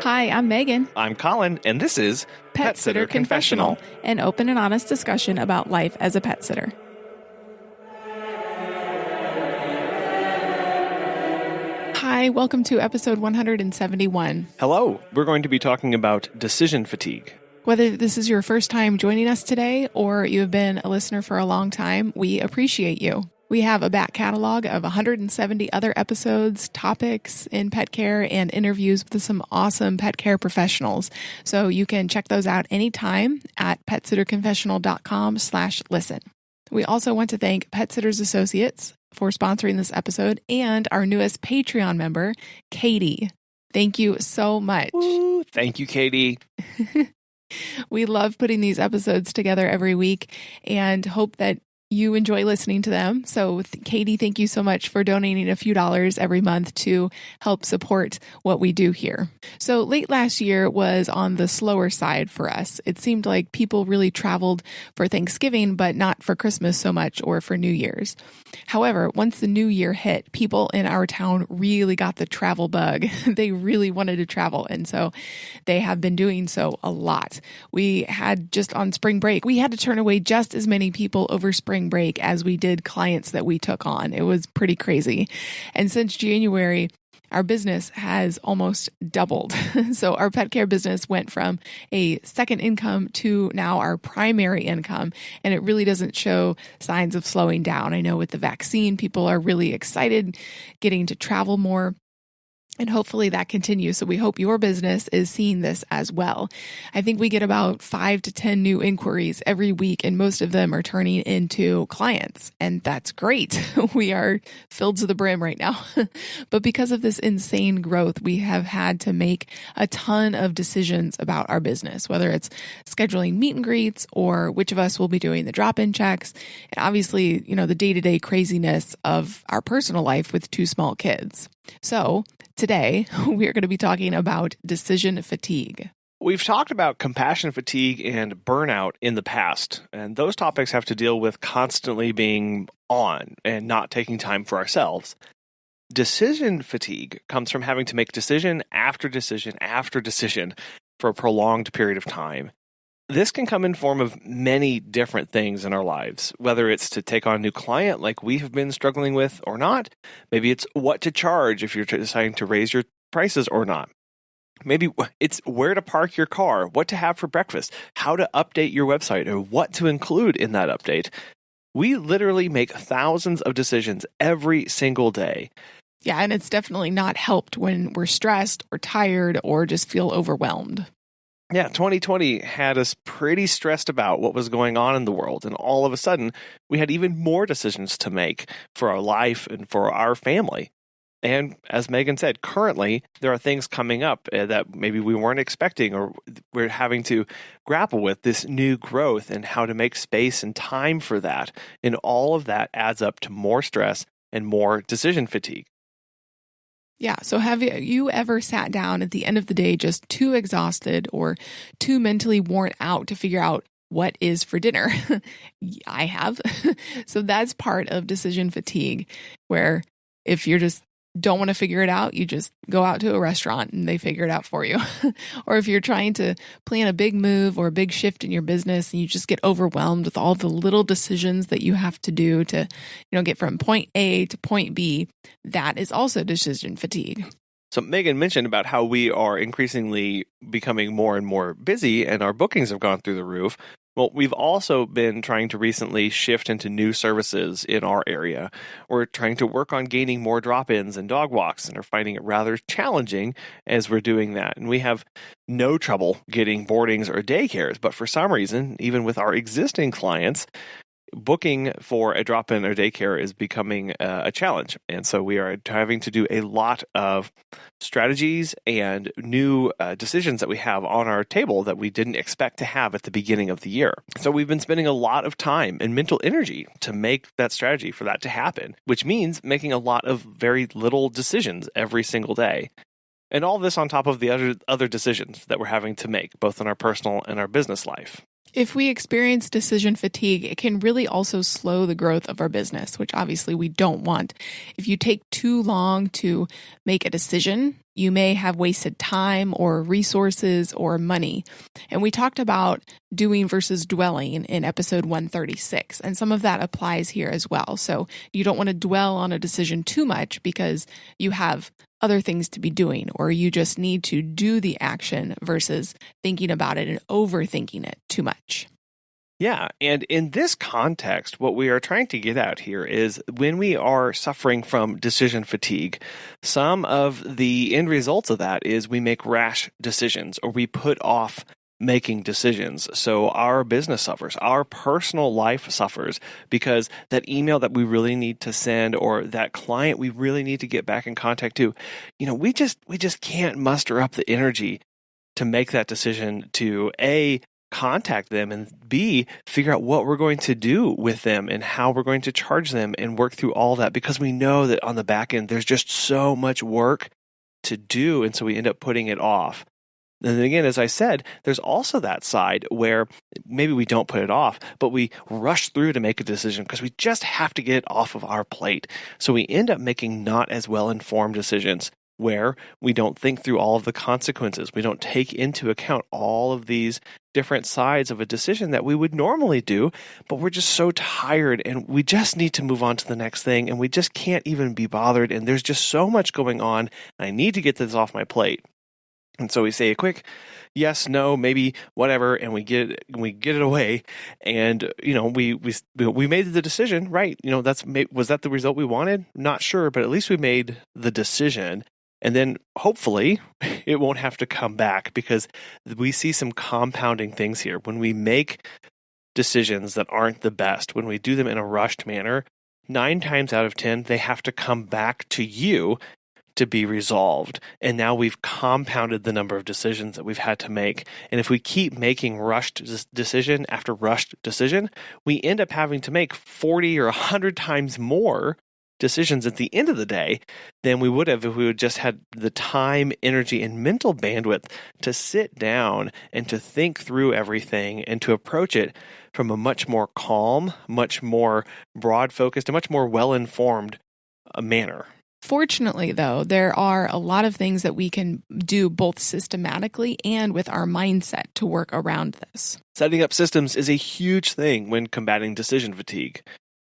Hi, I'm Megan. I'm Colin, and this is Pet Sitter Confessional, an open and honest discussion about life as a pet sitter. Hi, welcome to episode 171. Hello, we're going to be talking about decision fatigue. Whether this is your first time joining us today or you have been a listener for a long time, we appreciate you. We have a back catalog of 170 other episodes, topics in pet care, and interviews with some awesome pet care professionals. So you can check those out anytime at petsitterconfessional.com/listen. We also want to thank Pet Sitters Associates for sponsoring this episode and our newest Patreon member, Katie. Thank you so much. Woo, thank you, Katie. We love putting these episodes together every week and hope that you enjoy listening to them. So Katie, thank you so much for donating a few dollars every month to help support what we do here. So late last year was on the slower side for us. It seemed like people really traveled for Thanksgiving, but not for Christmas so much or for New Year's. However, once the new year hit, people in our town really got the travel bug. They really wanted to travel. And so they have been doing so a lot. We had just on spring break, we had to turn away just as many people over spring break as we did clients that we took on. It was pretty crazy. And since January, our business has almost doubled. So our pet care business went from a second income to now our primary income, and it really doesn't show signs of slowing down. I know with the vaccine, people are really excited getting to travel more. And hopefully that continues. So we hope your business is seeing this as well. I think we get about 5 to 10 new inquiries every week, and most of them are turning into clients. And that's great. We are filled to the brim right now. But because of this insane growth, we have had to make a ton of decisions about our business, whether it's scheduling meet and greets or which of us will be doing the drop-in checks. And obviously, the day-to-day craziness of our personal life with 2 small kids. So today, we are going to be talking about decision fatigue. We've talked about compassion fatigue and burnout in the past, and those topics have to deal with constantly being on and not taking time for ourselves. Decision fatigue comes from having to make decision after decision after decision for a prolonged period of time. This can come in form of many different things in our lives, whether it's to take on a new client like we have been struggling with or not. Maybe it's what to charge if you're deciding to raise your prices or not. Maybe it's where to park your car, what to have for breakfast, how to update your website, or what to include in that update. We literally make thousands of decisions every single day. Yeah, and it's definitely not helped when we're stressed or tired or just feel overwhelmed. Yeah, 2020 had us pretty stressed about what was going on in the world, and all of a sudden, we had even more decisions to make for our life and for our family. And as Megan said, currently, there are things coming up that maybe we weren't expecting, or we're having to grapple with this new growth and how to make space and time for that. And all of that adds up to more stress and more decision fatigue. Yeah. So have you ever sat down at the end of the day just too exhausted or too mentally worn out to figure out what is for dinner? I have. So that's part of decision fatigue, where if you're just don't want to figure it out, you just go out to a restaurant and they figure it out for you. Or if you're trying to plan a big move or a big shift in your business and you just get overwhelmed with all the little decisions that you have to do to, get from point A to point B, that is also decision fatigue. So Megan mentioned about how we are increasingly becoming more and more busy and our bookings have gone through the roof. Well, we've also been trying to recently shift into new services in our area. We're trying to work on gaining more drop-ins and dog walks and are finding it rather challenging as we're doing that. And we have no trouble getting boardings or daycares, but for some reason, even with our existing clients, booking for a drop-in or daycare is becoming a challenge. And so we are having to do a lot of strategies and new decisions that we have on our table that we didn't expect to have at the beginning of the year. So we've been spending a lot of time and mental energy to make that strategy for that to happen, which means making a lot of very little decisions every single day. And all this on top of the other decisions that we're having to make, both in our personal and our business life. If we experience decision fatigue, it can really also slow the growth of our business, which obviously we don't want. If you take too long to make a decision, You may have wasted time or resources or money. And we talked about doing versus dwelling in episode 136, and some of that applies here as well. So you don't want to dwell on a decision too much because you have other things to be doing, or you just need to do the action versus thinking about it and overthinking it too much. Yeah, and in this context, what we are trying to get at here is when we are suffering from decision fatigue, some of the end results of that is we make rash decisions or we put off making decisions. So our business suffers, our personal life suffers because that email that we really need to send or that client we really need to get back in contact to, we just can't muster up the energy to make that decision to A, contact them, and B, figure out what we're going to do with them and how we're going to charge them and work through all that, because we know that on the back end there's just so much work to do, and so we end up putting it off. And then again, as I said, there's also that side where maybe we don't put it off, but we rush through to make a decision because we just have to get it off of our plate. So we end up making not as well-informed decisions where we don't think through all of the consequences. We don't take into account all of these different sides of a decision that we would normally do, but we're just so tired and we just need to move on to the next thing and we just can't even be bothered, and there's just so much going on and I need to get this off my plate. And so we say a quick yes, no, maybe, whatever, and we get it away. And we made the decision, right? Was that the result we wanted? Not sure, but at least we made the decision. And then hopefully it won't have to come back, because we see some compounding things here. When we make decisions that aren't the best, when we do them in a rushed manner, 9 times out of 10, they have to come back to you to be resolved. And now we've compounded the number of decisions that we've had to make. And if we keep making rushed decision after rushed decision, we end up having to make 40 or 100 times more decisions at the end of the day than we would have if we would just had the time, energy, and mental bandwidth to sit down and to think through everything and to approach it from a much more calm, much more broad-focused, and much more well-informed manner. Fortunately, though, there are a lot of things that we can do both systematically and with our mindset to work around this. Setting up systems is a huge thing when combating decision fatigue.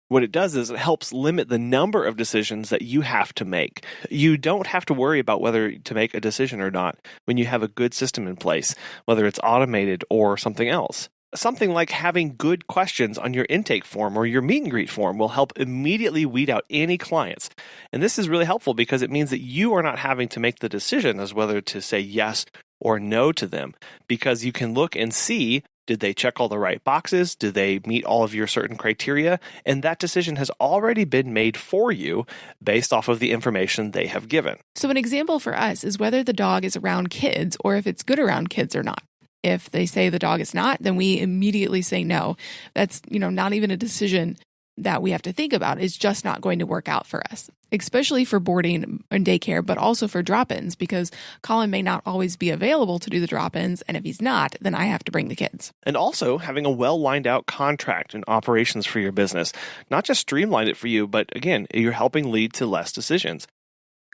What it does is it helps limit the number of decisions that you have to make. You don't have to worry about whether to make a decision or not when you have a good system in place, whether it's automated or something else. Something like having good questions on your intake form or your meet and greet form will help immediately weed out any clients. And this is really helpful because it means that you are not having to make the decision as whether to say yes or no to them, because you can look and see, did they check all the right boxes? Did they meet all of your certain criteria? And that decision has already been made for you based off of the information they have given. So an example for us is whether the dog is around kids or if it's good around kids or not. If they say the dog is not, then we immediately say no. That's, not even a decision that we have to think about. It's just not going to work out for us, especially for boarding and daycare, but also for drop-ins, because Colin may not always be available to do the drop-ins. And if he's not, then I have to bring the kids. And also having a well lined out contract and operations for your business, not just streamline it for you, but again, you're helping lead to less decisions.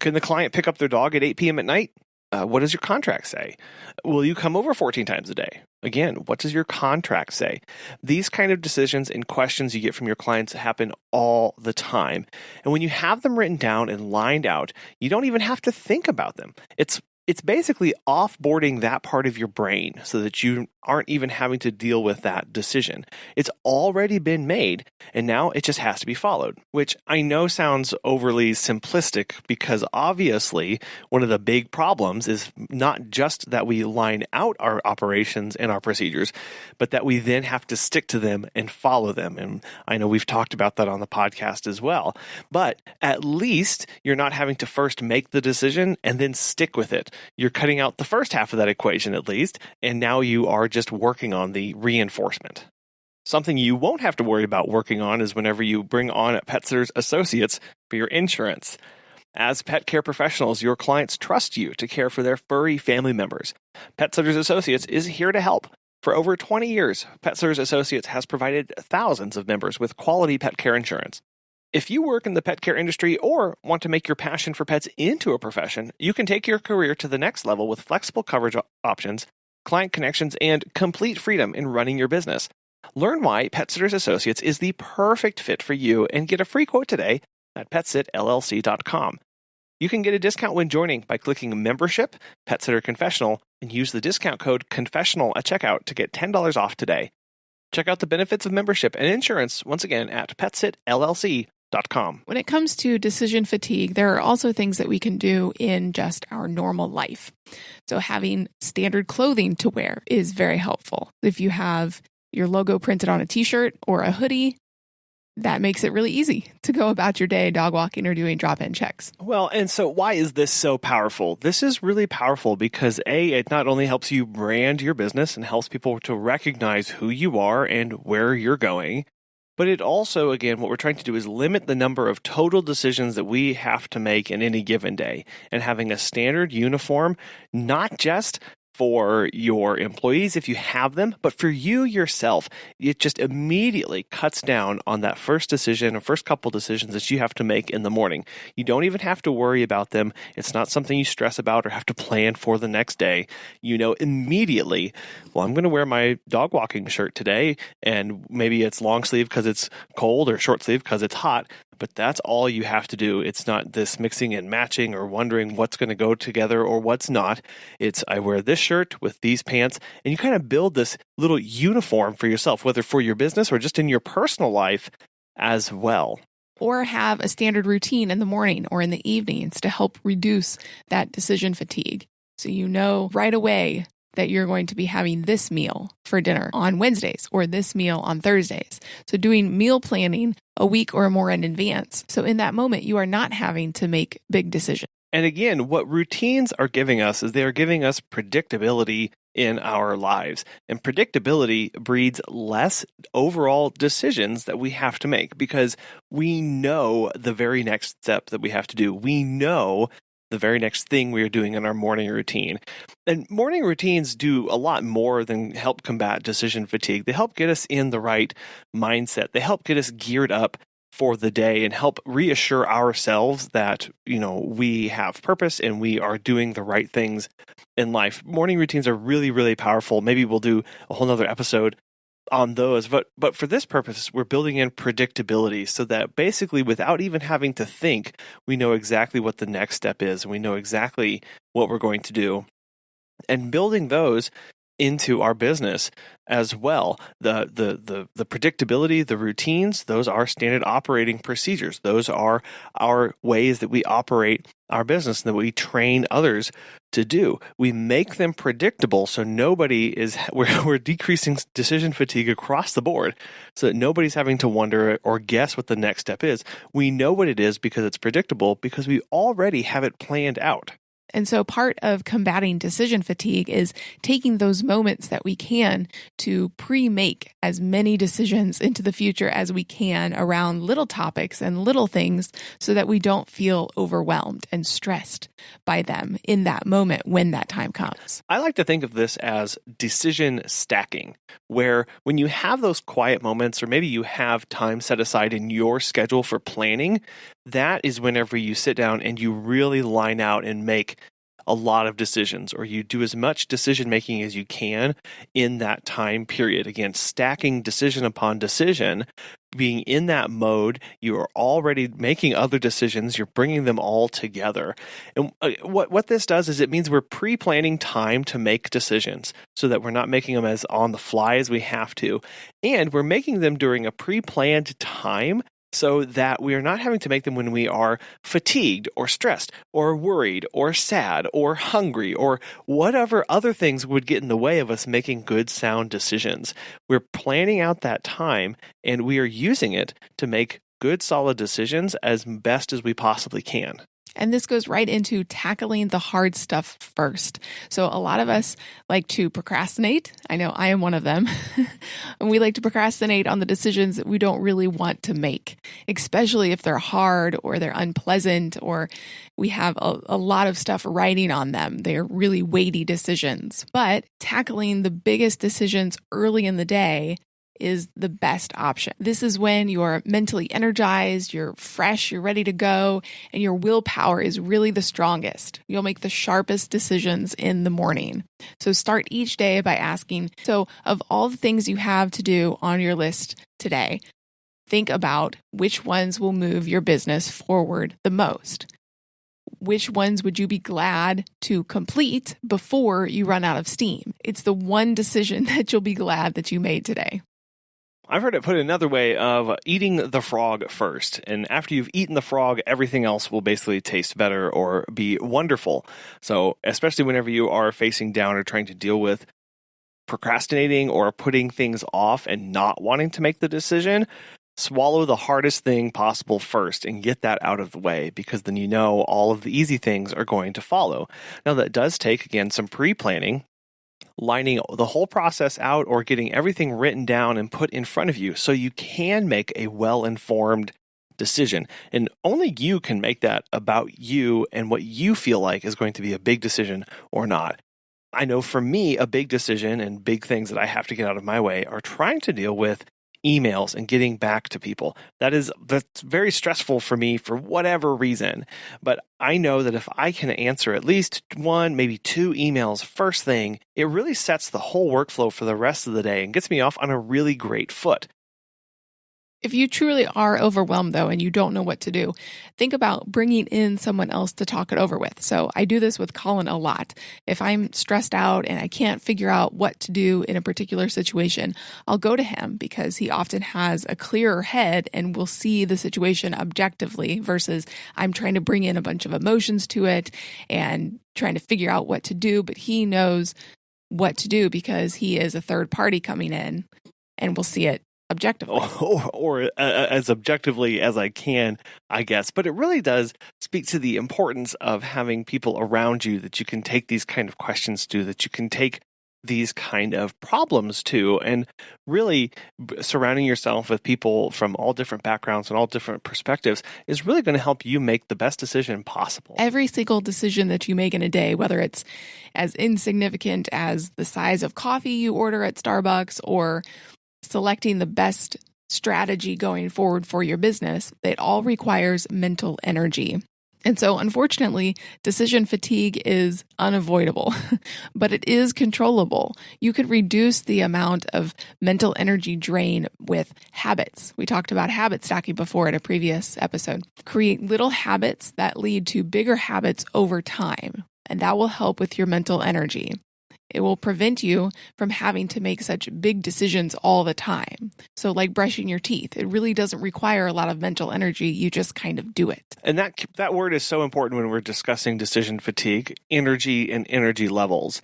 Can the client pick up their dog at 8 p.m. at night? What does your contract say? Will you come over 14 times a day? Again, what does your contract say? These kind of decisions and questions you get from your clients happen all the time. And when you have them written down and lined out, you don't even have to think about them. It's basically offboarding that part of your brain so that you aren't even having to deal with that decision. It's already been made, and now it just has to be followed, which I know sounds overly simplistic because obviously one of the big problems is not just that we line out our operations and our procedures, but that we then have to stick to them and follow them. And I know we've talked about that on the podcast as well, but at least you're not having to first make the decision and then stick with it. You're cutting out the first half of that equation at least, and now you are just working on the reinforcement. Something you won't have to worry about working on is whenever you bring on Pet Sitters Associates for your insurance. As pet care professionals, your clients trust you to care for their furry family members. Pet Sitters Associates is here to help. For over 20 years, Pet Sitters Associates has provided thousands of members with quality pet care insurance. If you work in the pet care industry or want to make your passion for pets into a profession, you can take your career to the next level with flexible coverage options, client connections, and complete freedom in running your business. Learn why Pet Sitters Associates is the perfect fit for you and get a free quote today at PetsitLLC.com. You can get a discount when joining by clicking Membership, Pet Sitter Confessional, and use the discount code CONFESSIONAL at checkout to get $10 off today. Check out the benefits of membership and insurance once again at PetsitLLC.com. When it comes to decision fatigue, there are also things that we can do in just our normal life. So having standard clothing to wear is very helpful. If you have your logo printed on a t-shirt or a hoodie, that makes it really easy to go about your day dog walking or doing drop-in checks. Well, and so why is this so powerful? This is really powerful because it not only helps you brand your business and helps people to recognize who you are and where you're going, but it also, again, what we're trying to do is limit the number of total decisions that we have to make in any given day. And having a standard uniform, not just for your employees if you have them, but for you yourself, it just immediately cuts down on that first decision or first couple decisions that you have to make in the morning. You don't even have to worry about them. It's not something you stress about or have to plan for the next day. You know immediately, well, I'm going to wear my dog walking shirt today, and maybe it's long sleeve because it's cold or short sleeve because it's hot. But that's all you have to do. It's not this mixing and matching or wondering what's going to go together or what's not. It's I wear this shirt with these pants, and you kind of build this little uniform for yourself, whether for your business or just in your personal life as well. Or have a standard routine in the morning or in the evenings to help reduce that decision fatigue. So you know right away that you're going to be having this meal for dinner on Wednesdays or this meal on Thursdays. So doing meal planning a week or more in advance. So in that moment, you are not having to make big decisions. And again, what routines are giving us is they are giving us predictability in our lives. And predictability breeds less overall decisions that we have to make because we know the very next step that we have to do. We know the very next thing we are doing in our morning routine. And morning routines do a lot more than help combat decision fatigue. They help get us in the right mindset. They help get us geared up for the day and help reassure ourselves that, we have purpose and we are doing the right things in life. Morning routines are really, really powerful. Maybe we'll do a whole nother episode on those, but for this purpose, we're building in predictability so that basically without even having to think, we know exactly what the next step is and we know exactly what we're going to do. And building those into our business as well. The predictability, the routines, those are standard operating procedures. Those are our ways that we operate our business and that we train others to do. We make them predictable so we're decreasing decision fatigue across the board so that nobody's having to wonder or guess what the next step is. We know what it is because it's predictable because we already have it planned out. And so part of combating decision fatigue is taking those moments that we can to pre-make as many decisions into the future as we can around little topics and little things so that we don't feel overwhelmed and stressed by them in that moment when that time comes. I like to think of this as decision stacking, where when you have those quiet moments or maybe you have time set aside in your schedule for planning, that is whenever you sit down and you really line out and make a lot of decisions, or you do as much decision making as you can in that time period. Again, stacking decision upon decision, being in that mode, you are already making other decisions, you're bringing them all together. And what this does is it means we're pre-planning time to make decisions so that we're not making them as on the fly as we have to. And we're making them during a pre-planned time so that we are not having to make them when we are fatigued or stressed or worried or sad or hungry or whatever other things would get in the way of us making good, sound decisions. We're planning out that time and we are using it to make good, solid decisions as best as we possibly can. And this goes right into tackling the hard stuff first. So a lot of us like to procrastinate. I know I am one of them. And we like to procrastinate on the decisions that we don't really want to make, especially if they're hard or they're unpleasant or we have a lot of stuff riding on them. They're really weighty decisions. But tackling the biggest decisions early in the day is the best option. This is when you're mentally energized, you're fresh, you're ready to go, and your willpower is really the strongest. You'll make the sharpest decisions in the morning. So start each day by asking, so of all the things you have to do on your list today, think about which ones will move your business forward the most. Which ones would you be glad to complete before you run out of steam? It's the one decision that you'll be glad that you made today. I've heard it put another way of eating the frog first. And after you've eaten the frog, everything else will basically taste better or be wonderful. So especially whenever you are facing down or trying to deal with procrastinating or putting things off and not wanting to make the decision, swallow the hardest thing possible first and get that out of the way, because then you know all of the easy things are going to follow. Now, that does take, again, some pre-planning, lining the whole process out or getting everything written down and put in front of you so you can make a well-informed decision. And only you can make that about you and what you feel like is going to be a big decision or not. I know for me, a big decision and big things that I have to get out of my way are trying to deal with emails and getting back to people. That's very stressful for me for whatever reason. But I know that if I can answer at least one, maybe two emails first thing, it really sets the whole workflow for the rest of the day and gets me off on a really great foot. If you truly are overwhelmed, though, and you don't know what to do, think about bringing in someone else to talk it over with. So I do this with Colin a lot. If I'm stressed out and I can't figure out what to do in a particular situation, I'll go to him because he often has a clearer head and will see the situation objectively versus I'm trying to bring in a bunch of emotions to it and trying to figure out what to do. But he knows what to do because he is a third party coming in and will see it objectively. Or as objectively as I can, I guess. But it really does speak to the importance of having people around you that you can take these kind of questions to, that you can take these kind of problems to, and really surrounding yourself with people from all different backgrounds and all different perspectives is really going to help you make the best decision possible. Every single decision that you make in a day, whether it's as insignificant as the size of coffee you order at Starbucks or selecting the best strategy going forward for your business, it all requires mental energy. And so, unfortunately, decision fatigue is unavoidable, but it is controllable. You could reduce the amount of mental energy drain with habits. We talked about habit stacking before in a previous episode. Create little habits that lead to bigger habits over time, and that will help with your mental energy. It will prevent you from having to make such big decisions all the time. So like brushing your teeth, it really doesn't require a lot of mental energy. You just kind of do it. And that word is so important when we're discussing decision fatigue, energy and energy levels.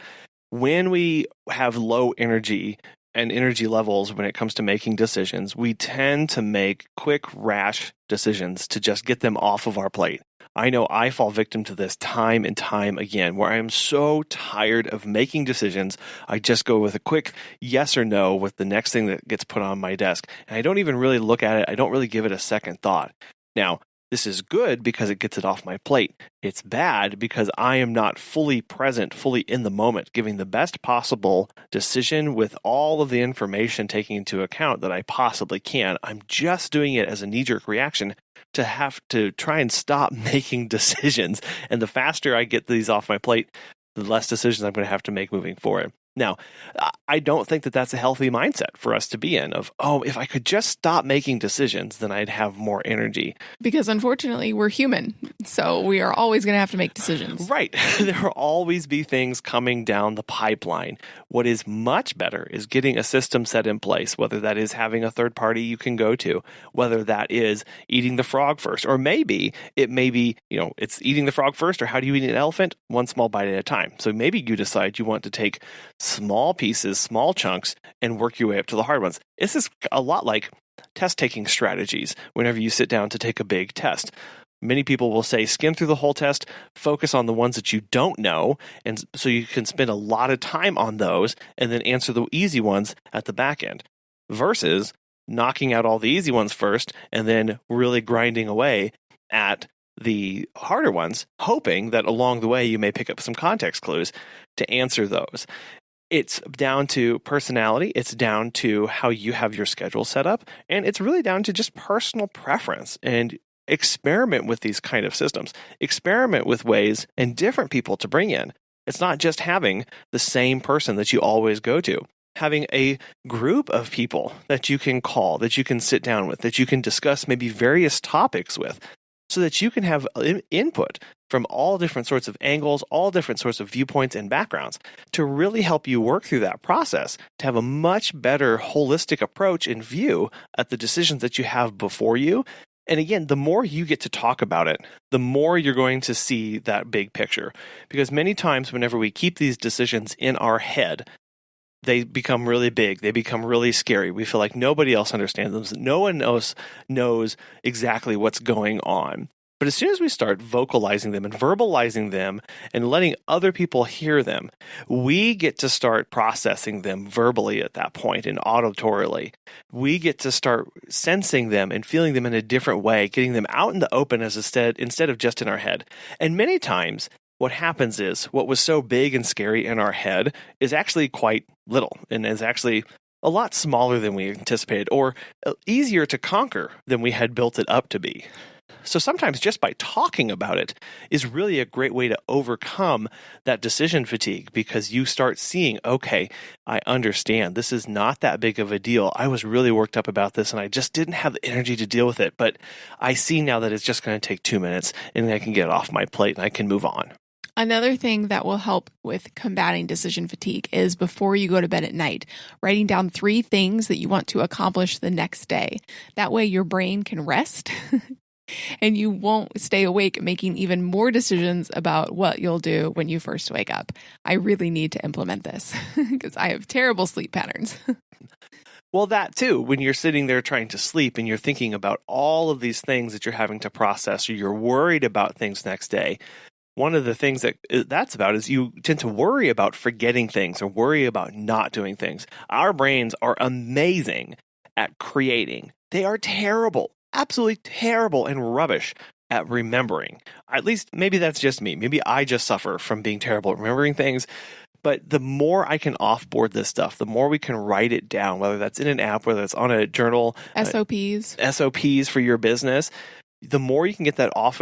When we have low energy and energy levels when it comes to making decisions, we tend to make quick, rash decisions to just get them off of our plate. I know I fall victim to this time and time again, where I am so tired of making decisions, I just go with a quick yes or no with the next thing that gets put on my desk. And I don't even really look at it. I don't really give it a second thought. Now, this is good because it gets it off my plate. It's bad because I am not fully present, fully in the moment, giving the best possible decision with all of the information taken into account that I possibly can. I'm just doing it as a knee-jerk reaction to have to try and stop making decisions. And the faster I get these off my plate, the less decisions I'm going to have to make moving forward. Now, I don't think that that's a healthy mindset for us to be in of, if I could just stop making decisions, then I'd have more energy. Because unfortunately, we're human. So we are always going to have to make decisions. Right. There will always be things coming down the pipeline. What is much better is getting a system set in place, whether that is having a third party you can go to, whether that is eating the frog first, or maybe it may be, it's eating the frog first, or how do you eat an elephant? One small bite at a time. So maybe you decide you want to take small pieces, small chunks, and work your way up to the hard ones. This is a lot like test-taking strategies whenever you sit down to take a big test. Many people will say, skim through the whole test, focus on the ones that you don't know, and so you can spend a lot of time on those and then answer the easy ones at the back end, versus knocking out all the easy ones first and then really grinding away at the harder ones, hoping that along the way you may pick up some context clues to answer those. It's down to personality. It's down to how you have your schedule set up. And it's really down to just personal preference. And experiment with these kind of systems. Experiment with ways and different people to bring in. It's not just having the same person that you always go to. Having a group of people that you can call, that you can sit down with, that you can discuss maybe various topics with, so that you can have input from all different sorts of angles, all different sorts of viewpoints and backgrounds to really help you work through that process, to have a much better holistic approach and view at the decisions that you have before you. And again, the more you get to talk about it, the more you're going to see that big picture. Because many times whenever we keep these decisions in our head, they become really big. They become really scary. We feel like nobody else understands them. No one else knows exactly what's going on. But as soon as we start vocalizing them and verbalizing them and letting other people hear them, we get to start processing them verbally at that point and auditorily. We get to start sensing them and feeling them in a different way, getting them out in the open instead of just in our head. And many times, what happens is what was so big and scary in our head is actually quite little and is actually a lot smaller than we anticipated or easier to conquer than we had built it up to be. So sometimes just by talking about it is really a great way to overcome that decision fatigue because you start seeing, okay, I understand. This is not that big of a deal. I was really worked up about this and I just didn't have the energy to deal with it. But I see now that it's just going to take 2 minutes and I can get it off my plate and I can move on. Another thing that will help with combating decision fatigue is before you go to bed at night, writing down 3 things that you want to accomplish the next day. That way your brain can rest and you won't stay awake making even more decisions about what you'll do when you first wake up. I really need to implement this because I have terrible sleep patterns. Well, that too, when you're sitting there trying to sleep and you're thinking about all of these things that you're having to process or you're worried about things next day, one of the things that's about is you tend to worry about forgetting things or worry about not doing things. Our brains are amazing at creating. They are terrible, absolutely terrible and rubbish at remembering. At least maybe that's just me. Maybe I just suffer from being terrible at remembering things. But the more I can offboard this stuff, the more we can write it down, whether that's in an app, whether it's on a journal, SOPs for your business, the more you can get that out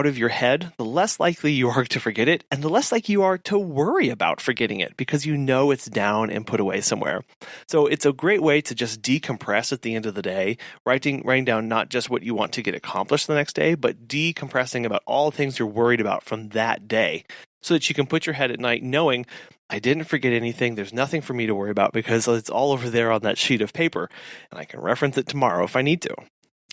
of your head, the less likely you are to forget it, and the less likely you are to worry about forgetting it because you know it's down and put away somewhere. So it's a great way to just decompress at the end of the day, writing down not just what you want to get accomplished the next day, but decompressing about all the things you're worried about from that day so that you can put your head at night knowing I didn't forget anything. There's nothing for me to worry about because it's all over there on that sheet of paper, and I can reference it tomorrow if I need to.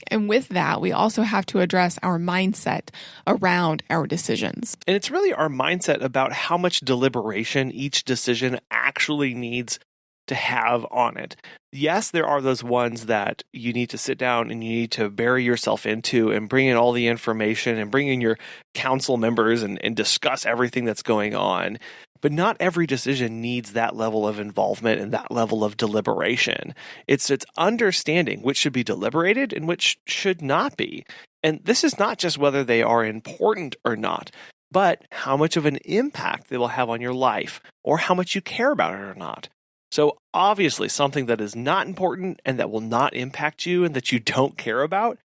And with that, we also have to address our mindset around our decisions. And it's really our mindset about how much deliberation each decision actually needs to have on it. Yes, there are those ones that you need to sit down and you need to bury yourself into and bring in all the information and bring in your council members and discuss everything that's going on. But not every decision needs that level of involvement and that level of deliberation. It's understanding which should be deliberated and which should not be. And this is not just whether they are important or not, but how much of an impact they will have on your life or how much you care about it or not. So obviously something that is not important and that will not impact you and that you don't care about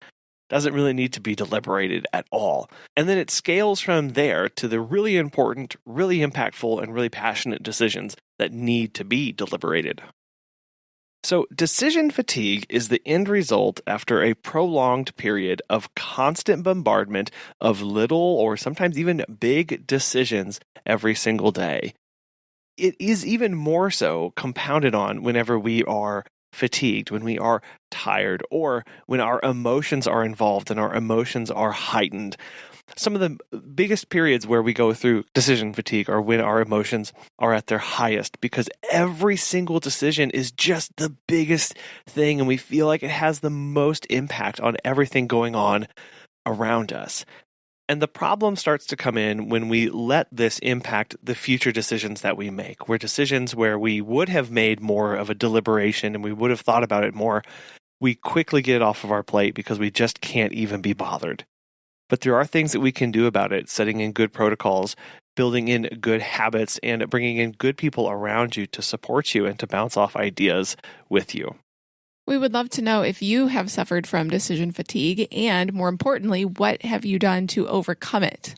doesn't really need to be deliberated at all. And then it scales from there to the really important, really impactful, and really passionate decisions that need to be deliberated. So decision fatigue is the end result after a prolonged period of constant bombardment of little or sometimes even big decisions every single day. It is even more so compounded on whenever we are fatigued, when we are tired, or when our emotions are involved and our emotions are heightened. Some of the biggest periods where we go through decision fatigue are when our emotions are at their highest because every single decision is just the biggest thing and we feel like it has the most impact on everything going on around us. And the problem starts to come in when we let this impact the future decisions that we make. Decisions where we would have made more of a deliberation and we would have thought about it more, we quickly get it off of our plate because we just can't even be bothered. But there are things that we can do about it, setting in good protocols, building in good habits and bringing in good people around you to support you and to bounce off ideas with you. We would love to know if you have suffered from decision fatigue and, more importantly, what have you done to overcome it?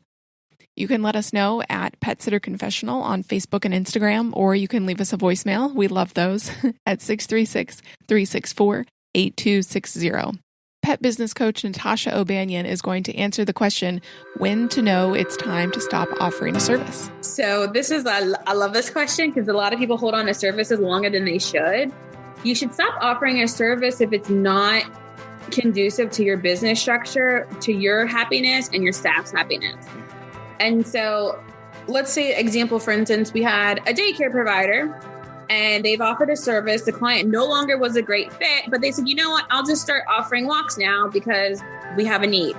You can let us know at Pet Sitter Confessional on Facebook and Instagram, or you can leave us a voicemail. We love those at 636-364-8260. Pet business coach Natasha O'Banion is going to answer the question, when to know it's time to stop offering a service. So I love this question because a lot of people hold on to services longer than they should. You should stop offering a service if it's not conducive to your business structure, to your happiness and your staff's happiness. And so let's say, example, for instance, we had a daycare provider and they've offered a service. The client no longer was a great fit, but they said, you know what, I'll just start offering walks now because we have a need.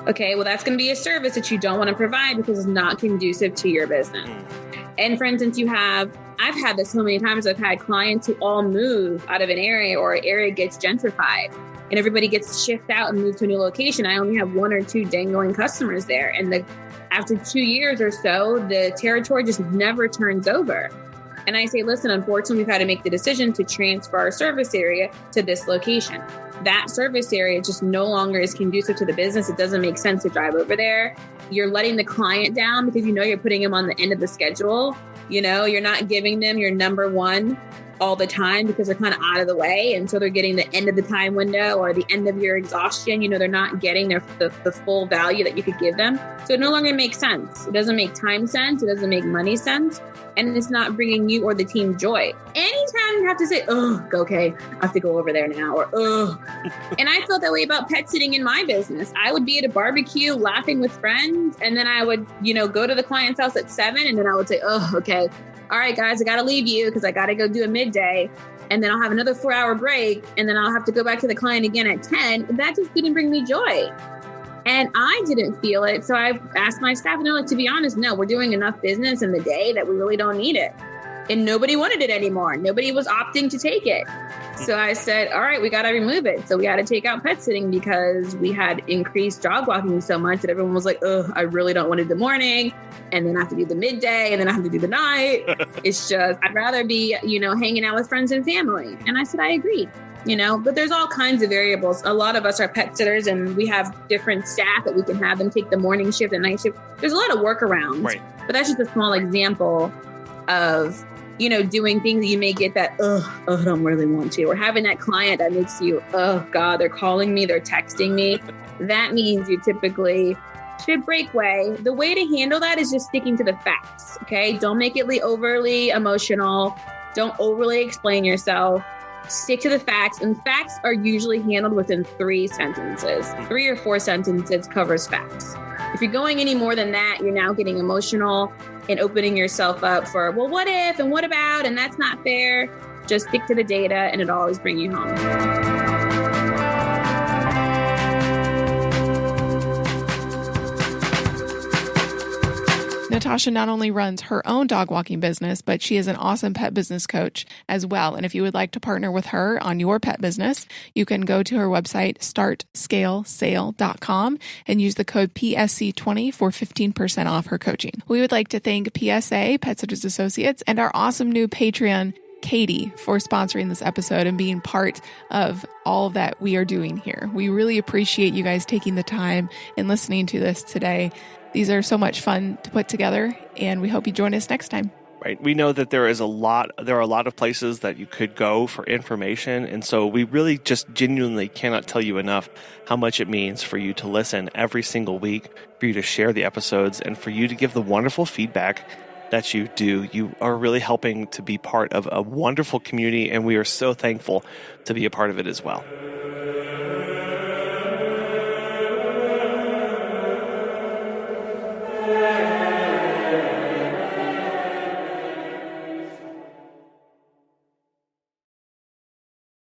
Okay, well, that's going to be a service that you don't want to provide because it's not conducive to your business. And for instance, I've had this so many times. I've had clients who all move out of an area, or an area gets gentrified and everybody gets to shift out and move to a new location. I only have one or two dangling customers there. And after 2 years or so, the territory just never turns over. And I say, listen, unfortunately, we've had to make the decision to transfer our service area to this location. That service area just no longer is conducive to the business. It doesn't make sense to drive over there. You're letting the client down because you're putting them on the end of the schedule. You're not giving them your number one all the time because they're kind of out of the way. And so they're getting the end of the time window or the end of your exhaustion. They're not getting the full value that you could give them. So it no longer makes sense. It doesn't make time sense. It doesn't make money sense. And it's not bringing you or the team joy. Anytime you have to say, oh, okay, I have to go over there now, or oh. And I felt that way about pet sitting in my business. I would be at a barbecue laughing with friends. And then I would, go to the client's house at 7. And then I would say, oh, okay. All right, guys, I got to leave you because I got to go do a midday. And then I'll have another 4-hour break. And then I'll have to go back to the client again at 10. That just didn't bring me joy. And I didn't feel it. So I asked my staff, to be honest, no, we're doing enough business in the day that we really don't need it. And nobody wanted it anymore. Nobody was opting to take it. So I said, all right, we got to remove it. So we had to take out pet sitting because we had increased dog walking so much that everyone was like, oh, I really don't want to do the morning. And then I have to do the midday and then I have to do the night. It's just, I'd rather be, hanging out with friends and family. And I said, I agree. But there's all kinds of variables. A lot of us are pet sitters and we have different staff that we can have them take the morning shift and night shift. There's a lot of workarounds, right? But that's just a small example of, doing things that you may get that, I don't really want to, or having that client that makes you, oh God, they're calling me, they're texting me. That means you typically should break away. The way to handle that is just sticking to the facts. Okay. Don't make it overly emotional. Don't overly explain yourself. Stick to the facts, and facts are usually handled within 3 sentences. 3 or 4 sentences covers facts. If you're going any more than that, you're now getting emotional and opening yourself up for, well, what if, and what about, and that's not fair. Just stick to the data and it'll always bring you home. Natasha not only runs her own dog walking business, but she is an awesome pet business coach as well. And if you would like to partner with her on your pet business, you can go to her website, startscalesale.com, and use the code PSC20 for 15% off her coaching. We would like to thank PSA, Pet Sitters Associates, and our awesome new Patreon, Katie, for sponsoring this episode and being part of all that we are doing here. We really appreciate you guys taking the time and listening to this today. These are so much fun to put together, and we hope you join us next time. Right. We know that there are a lot of places that you could go for information. And so we really just genuinely cannot tell you enough how much it means for you to listen every single week, for you to share the episodes, and for you to give the wonderful feedback that you do. You are really helping to be part of a wonderful community, and we are so thankful to be a part of it as well.